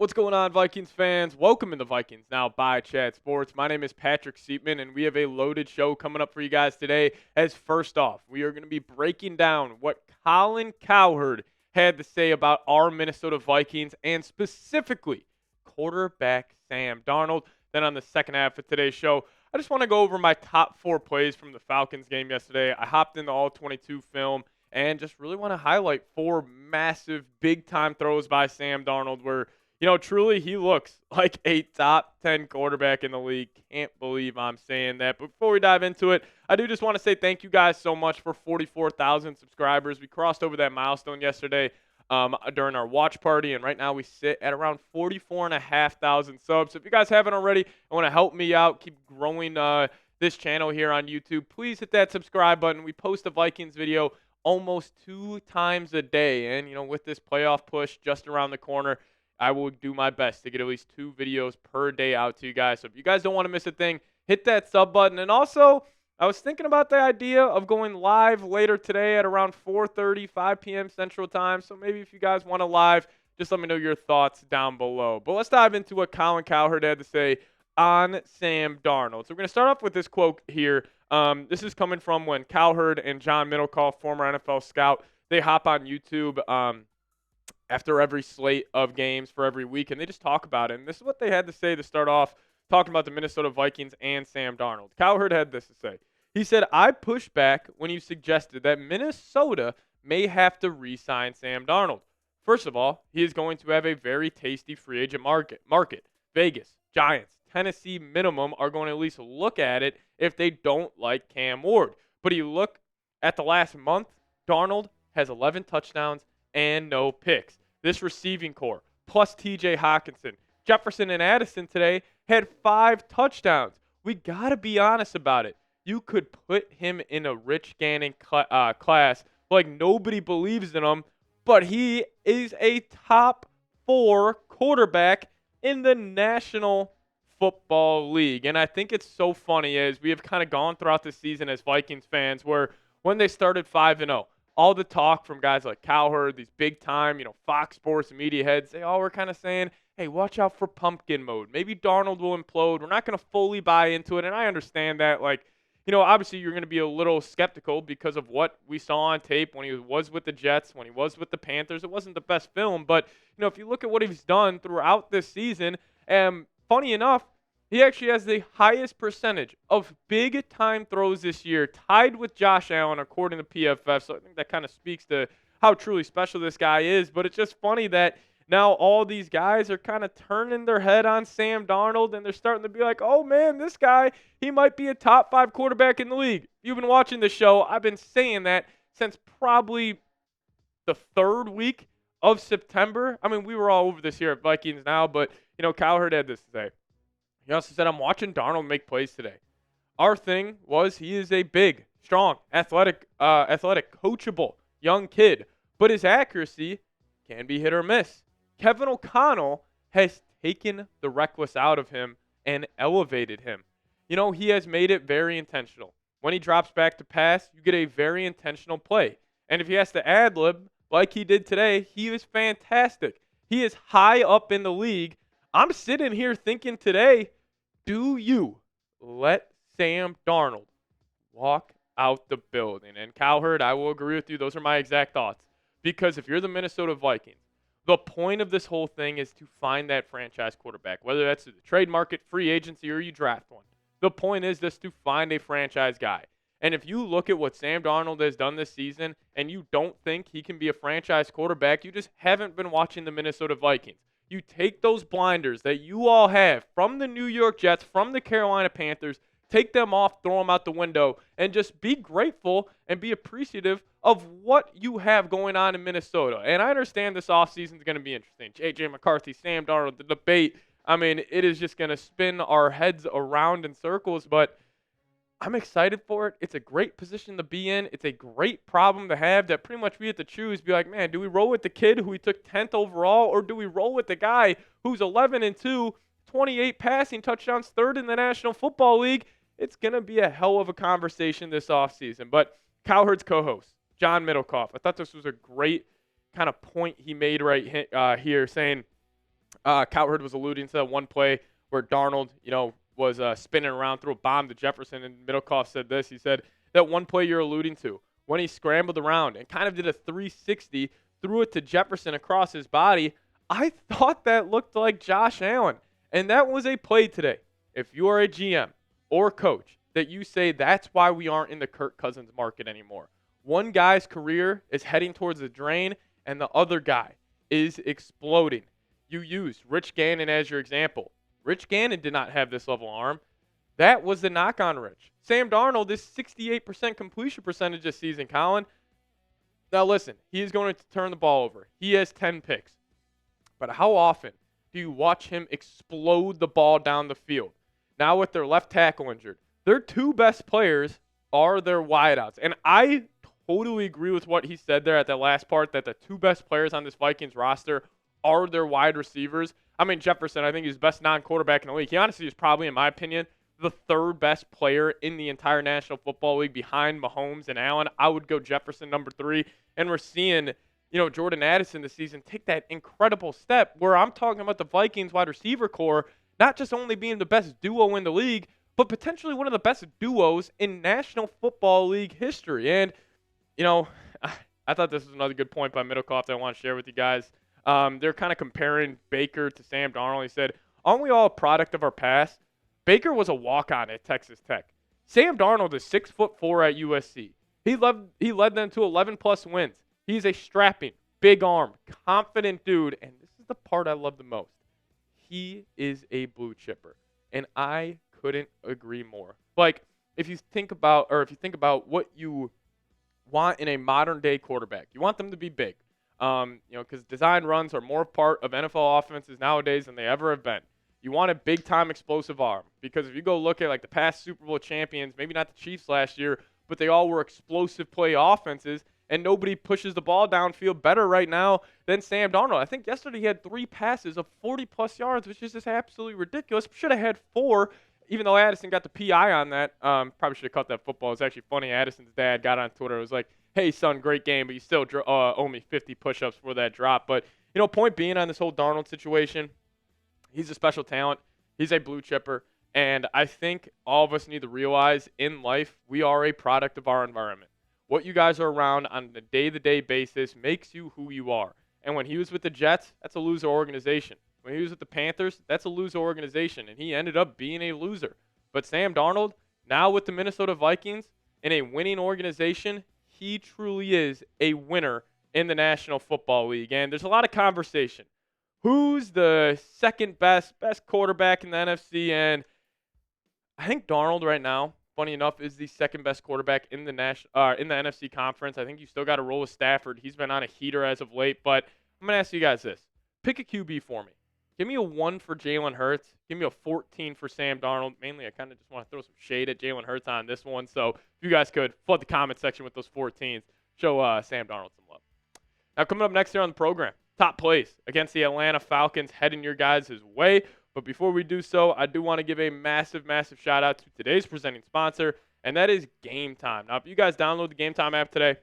What's going on, Vikings fans? Welcome in the Vikings Now by Chad Sports. My name is Patrick Siepman, and we have a loaded show coming up for you guys today. As first off, we are going to be breaking down what Colin Cowherd had to say about our Minnesota Vikings and specifically quarterback Sam Darnold. Then on the second half of today's show, I just want to go over my top 4 plays from the Falcons game yesterday. I hopped into all 22 film and just really want to highlight 4 massive, big-time throws by Sam Darnold where truly, he looks like a top 10 quarterback in the league. Can't believe I'm saying that. But before we dive into it, I do just want to say thank you guys so much for 44,000 subscribers. We crossed over that milestone yesterday during our watch party, and right now we sit at around 44,500 subs. So if you guys haven't already and want to help me out, keep growing this channel here on YouTube, please hit that subscribe button. We post a Vikings video almost 2 times a day, and with this playoff push just around the corner, I will do my best to get at least 2 videos per day out to you guys. So if you guys don't want to miss a thing, hit that sub button. And also, I was thinking about the idea of going live later today at around 4:30, 5 p.m. Central Time. So maybe if you guys want to live, just let me know your thoughts down below. But let's dive into what Colin Cowherd had to say on Sam Darnold. So we're going to start off with this quote here. This is coming from when Cowherd and John Middlekauff, former NFL scout, they hop on YouTube after every slate of games for every week, and they just talk about it. And this is what they had to say to start off talking about the Minnesota Vikings and Sam Darnold. Cowherd had this to say. He said, "I pushed back when you suggested that Minnesota may have to re-sign Sam Darnold. First of all, he is going to have a very tasty free agent market. Vegas, Giants, Tennessee minimum are going to at least look at it if they don't like Cam Ward. But you look at the last month, Darnold has 11 touchdowns and no picks. This receiving core, plus TJ Hockenson, Jefferson and Addison today had 5 touchdowns. We got to be honest about it. You could put him in a Rich Gannon class like nobody believes in him, but he is a top 4 quarterback in the National Football League. And I think it's so funny as we have kind of gone throughout the season as Vikings fans where when they started 5-0, all the talk from guys like Cowherd, these big-time, Fox Sports media heads, they all were kind of saying, hey, watch out for pumpkin mode. Maybe Darnold will implode. We're not going to fully buy into it, and I understand that. Obviously you're going to be a little skeptical because of what we saw on tape when he was with the Jets, when he was with the Panthers. It wasn't the best film, but, if you look at what he's done throughout this season, funny enough, he actually has the highest percentage of big-time throws this year, tied with Josh Allen, according to PFF. So I think that kind of speaks to how truly special this guy is. But it's just funny that now all these guys are kind of turning their head on Sam Darnold, and they're starting to be like, oh, man, this guy, he might be a top 5 quarterback in the league. You've been watching the show. I've been saying that since probably the 3rd week of September. I mean, we were all over this here at Vikings Now, but, Cowherd had this to say. He also said, I'm watching Darnold make plays today. Our thing was he is a big, strong, athletic, coachable young kid, but his accuracy can be hit or miss. Kevin O'Connell has taken the reckless out of him and elevated him. He has made it very intentional. When he drops back to pass, you get a very intentional play. And if he has to ad-lib like he did today, he is fantastic. He is high up in the league. I'm sitting here thinking today, do you let Sam Darnold walk out the building? And Cowherd, I will agree with you. Those are my exact thoughts. Because if you're the Minnesota Vikings, the point of this whole thing is to find that franchise quarterback, whether that's through the trade market, free agency, or you draft one. The point is just to find a franchise guy. And if you look at what Sam Darnold has done this season and you don't think he can be a franchise quarterback, you just haven't been watching the Minnesota Vikings. You take those blinders that you all have from the New York Jets, from the Carolina Panthers, take them off, throw them out the window, and just be grateful and be appreciative of what you have going on in Minnesota. And I understand this offseason is going to be interesting. J.J. McCarthy, Sam Darnold, the debate. I mean, it is just going to spin our heads around in circles, but I'm excited for it. It's a great position to be in. It's a great problem to have that pretty much we have to choose. Be like, man, do we roll with the kid who we took 10th overall, or do we roll with the guy who's 11-2, 28 passing touchdowns, 3rd in the National Football League? It's going to be a hell of a conversation this offseason. But Cowherd's co-host, John Middlekauff, I thought this was a great kind of point he made right here, saying Cowherd was alluding to that one play where Darnold, was spinning around, threw a bomb to Jefferson, and Middlekauff said this. He said, that one play you're alluding to, when he scrambled around and kind of did a 360, threw it to Jefferson across his body, I thought that looked like Josh Allen. And that was a play today. If you are a GM or coach, that you say that's why we aren't in the Kirk Cousins market anymore. One guy's career is heading towards the drain, and the other guy is exploding. You used Rich Gannon as your example. Rich Gannon did not have this level of arm. That was the knock on Rich. Sam Darnold is 68% completion percentage this season, Colin. Now listen, he is going to turn the ball over. He has 10 picks. But how often do you watch him explode the ball down the field? Now with their left tackle injured, their two best players are their wideouts. And I totally agree with what he said there at that last part, that the two best players on this Vikings roster are their wide receivers. I mean, Jefferson, I think he's the best non-quarterback in the league. He honestly is probably, in my opinion, the third best player in the entire National Football League behind Mahomes and Allen. I would go Jefferson number 3. And we're seeing, Jordan Addison this season take that incredible step where I'm talking about the Vikings wide receiver core not just only being the best duo in the league, but potentially one of the best duos in National Football League history. And, I thought this was another good point by Middlekauff that I want to share with you guys. They're kind of comparing Baker to Sam Darnold. He said, aren't we all a product of our past? Baker was a walk-on at Texas Tech. Sam Darnold is 6'4" at USC. He led them to 11-plus wins. He's a strapping, big-armed, confident dude, and this is the part I love the most. He is a blue chipper, and I couldn't agree more. Like, if you think about what you want in a modern-day quarterback, you want them to be big. Because design runs are more part of NFL offenses nowadays than they ever have been. You want a big-time explosive arm, because if you go look at like the past Super Bowl champions, maybe not the Chiefs last year, but they all were explosive play offenses, and nobody pushes the ball downfield better right now than Sam Darnold. I think yesterday he had 3 passes of 40-plus yards, which is just absolutely ridiculous. Should have had 4, even though Addison got the PI on that. Probably should have caught that football. It's actually funny. Addison's dad got on Twitter. It was like, hey, son, great game, but you still owe me 50 push-ups for that drop. But, point being on this whole Darnold situation, he's a special talent. He's a blue chipper. And I think all of us need to realize in life, we are a product of our environment. What you guys are around on a day-to-day basis makes you who you are. And when he was with the Jets, that's a loser organization. When he was with the Panthers, that's a loser organization. And he ended up being a loser. But Sam Darnold, now with the Minnesota Vikings, in a winning organization, he truly is a winner in the National Football League. And there's a lot of conversation. Who's the second best quarterback in the NFC? And I think Darnold right now, funny enough, is the second best quarterback in the NFC conference. I think you still got to roll with Stafford. He's been on a heater as of late. But I'm going to ask you guys this. Pick a QB for me. Give me a 1 for Jalen Hurts. Give me a 14 for Sam Darnold. Mainly, I kind of just want to throw some shade at Jalen Hurts on this one. So if you guys could flood the comment section with those 14s, show Sam Darnold some love. Now, coming up next here on the program, top plays against the Atlanta Falcons heading your guys' way. But before we do so, I do want to give a massive, massive shout-out to today's presenting sponsor, and that is Game Time. Now, if you guys download the Game Time app today,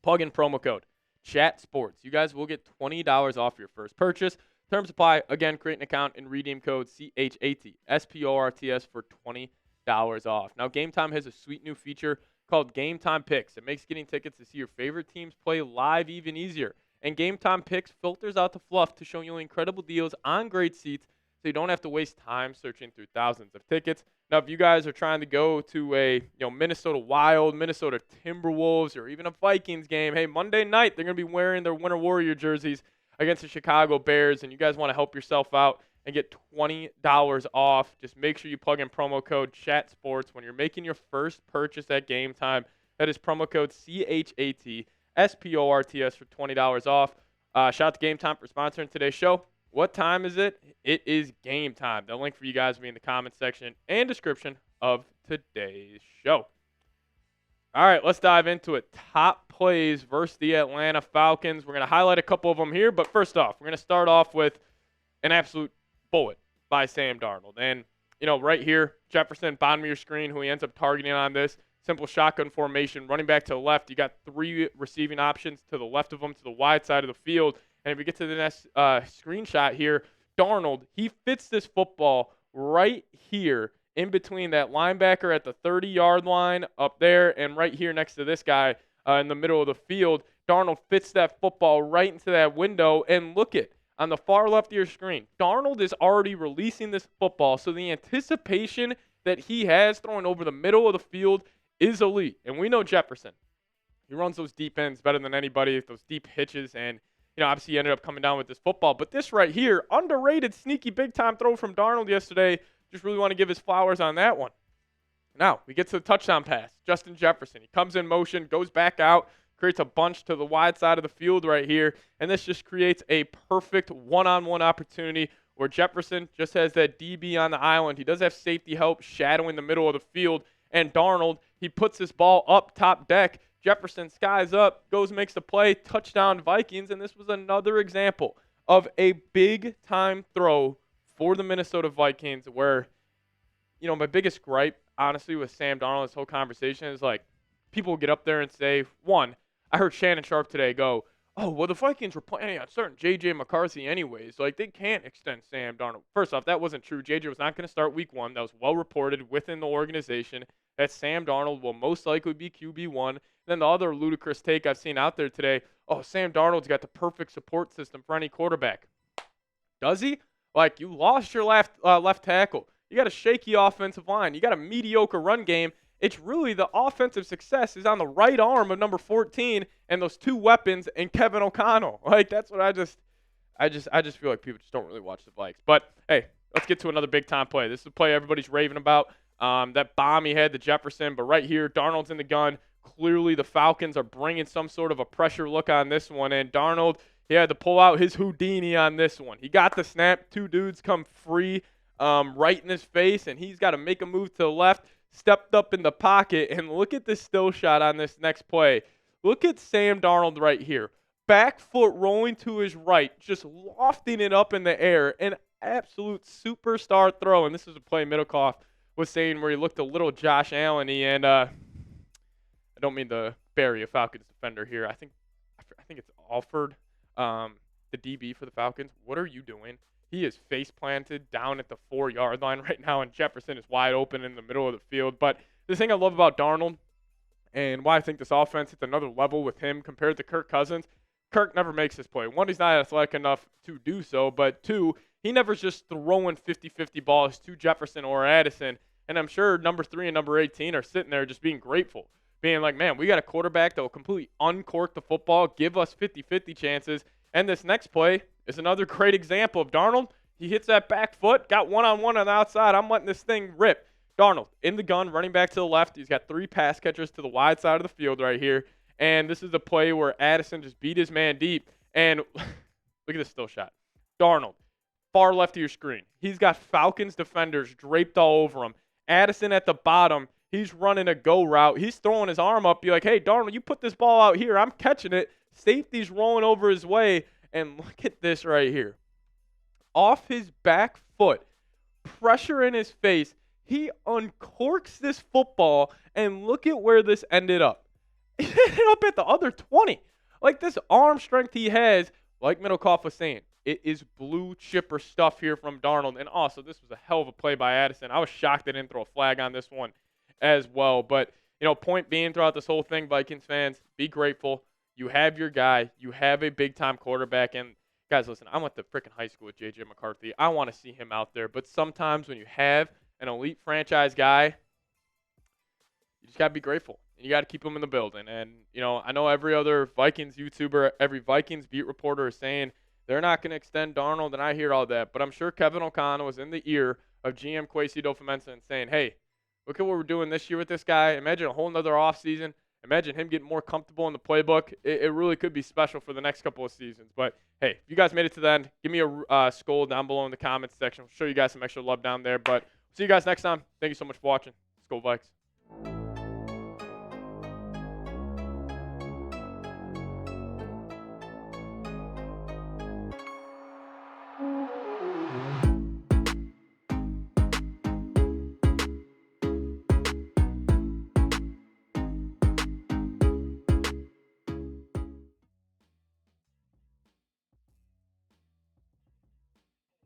plug in promo code CHATSPORTS. You guys will get $20 off your first purchase. Terms apply. Again, create an account and redeem code CHATSPORTS for $20 off. Now, Game Time has a sweet new feature called Game Time Picks. It makes getting tickets to see your favorite teams play live even easier. And Game Time Picks filters out the fluff to show you incredible deals on great seats, so you don't have to waste time searching through thousands of tickets. Now, if you guys are trying to go to a Minnesota Wild, Minnesota Timberwolves, or even a Vikings game, hey, Monday night they're going to be wearing their Winter Warrior jerseys against the Chicago Bears, and you guys want to help yourself out and get $20 off, just make sure you plug in promo code CHATSPORTS when you're making your first purchase at Game Time. That is promo code CHATSPORTS for $20 off. Shout out to Game Time for sponsoring today's show. What time is it? It is game time. The link for you guys will be in the comment section and description of today's show. All right, let's dive into it. Top plays versus the Atlanta Falcons. We're going to highlight a couple of them here, but first off, we're going to start off with an absolute bullet by Sam Darnold. And, right here, Jefferson, bottom of your screen, who he ends up targeting on this. Simple shotgun formation, running back to the left. You got 3 receiving options to the left of him, to the wide side of the field. And if we get to the next screenshot here, Darnold, he fits this football right here in between that linebacker at the 30-yard line up there and right here next to this guy in the middle of the field. Darnold fits that football right into that window, and look at on the far left of your screen, Darnold is already releasing this football, so the anticipation that he has throwing over the middle of the field is elite. And we know Jefferson. He runs those deep ends better than anybody, those deep hitches, and obviously he ended up coming down with this football. But this right here, underrated, sneaky, big-time throw from Darnold yesterday. Just really want to give his flowers on that one. Now, we get to the touchdown pass. Justin Jefferson, he comes in motion, goes back out, creates a bunch to the wide side of the field right here, and this just creates a perfect one-on-one opportunity where Jefferson just has that DB on the island. He does have safety help shadowing the middle of the field, and Darnold, he puts this ball up top deck. Jefferson skies up, goes, makes the play, touchdown Vikings, and this was another example of a big-time throw for the Minnesota Vikings where, my biggest gripe, honestly, with Sam Darnold, this whole conversation is like people will get up there and say, one, I heard Shannon Sharp today go, oh, well, the Vikings were planning on starting J.J. McCarthy anyways. Like, they can't extend Sam Darnold. First off, that wasn't true. J.J. was not going to start week 1. That was well reported within the organization that Sam Darnold will most likely be QB1. Then the other ludicrous take I've seen out there today, oh, Sam Darnold's got the perfect support system for any quarterback. Does he? Like, you lost your left tackle. You got a shaky offensive line. You got a mediocre run game. It's really the offensive success is on the right arm of number 14 and those two weapons and Kevin O'Connell. Like, that's what I just feel like people just don't really watch the Vikes. But hey, let's get to another big time play. This is a play everybody's raving about. That bomb he had to Jefferson, but right here, Darnold's in the gun. Clearly, the Falcons are bringing some sort of a pressure look on this one, and Darnold, he had to pull out his Houdini on this one. He got the snap. Two dudes come free right in his face, and he's got to make a move to the left, stepped up in the pocket, and look at this still shot on this next play. Look at Sam Darnold right here. Back foot rolling to his right, just lofting it up in the air. An absolute superstar throw, and this is a play Middlekauff was saying where he looked a little Josh Allen-y, and I don't mean to bury a Falcons defender here. I think it's Alford, the DB for the Falcons. What are you doing? He is face planted down at the 4-yard line right now, and Jefferson is wide open in the middle of the field. But the thing I love about Darnold and why I think this offense hits another level with him compared to Kirk Cousins, Kirk never makes this play. One, he's not athletic enough to do so, but two, he never's just throwing 50-50 balls to Jefferson or Addison. And I'm sure number 3 and number 18 are sitting there just being grateful, being like, man, we got a quarterback that will completely uncork the football, give us 50-50 chances. And this next play is another great example of Darnold. He hits that back foot, got one-on-one on the outside. I'm letting this thing rip. Darnold in the gun, running back to the left. He's got 3 pass catchers to the wide side of the field right here. And this is the play where Addison just beat his man deep. And look at this still shot. Darnold, far left of your screen. He's got Falcons defenders draped all over him. Addison at the bottom. He's running a go route. He's throwing his arm up. Be like, hey, Darnold, you put this ball out here. I'm catching it. Safety's rolling over his way. And look at this right here. Off his back foot, pressure in his face, he uncorks this football, and look at where this ended up. It ended up at the other 20. Like, this arm strength he has, like Middlekauff was saying, it is blue chipper stuff here from Darnold. And also, this was a hell of a play by Addison. I was shocked they didn't throw a flag on this one as well. But, point being throughout this whole thing, Vikings fans, be grateful. You have your guy. You have a big-time quarterback. And, guys, listen, I went to freaking high school with J.J. McCarthy. I want to see him out there. But sometimes when you have an elite franchise guy, you just got to be grateful. You got to keep him in the building. And, I know every other Vikings YouTuber, every Vikings beat reporter is saying they're not going to extend Darnold, and I hear all that. But I'm sure Kevin O'Connell was in the ear of GM Kwesi Adofo-Mensah and saying, hey, look at what we're doing this year with this guy. Imagine a whole nother offseason. Imagine him getting more comfortable in the playbook. It really could be special for the next couple of seasons. But, hey, if you guys made it to the end, give me a skull down below in the comments section. I'll show you guys some extra love down there. But see you guys next time. Thank you so much for watching. Let's go Vikes.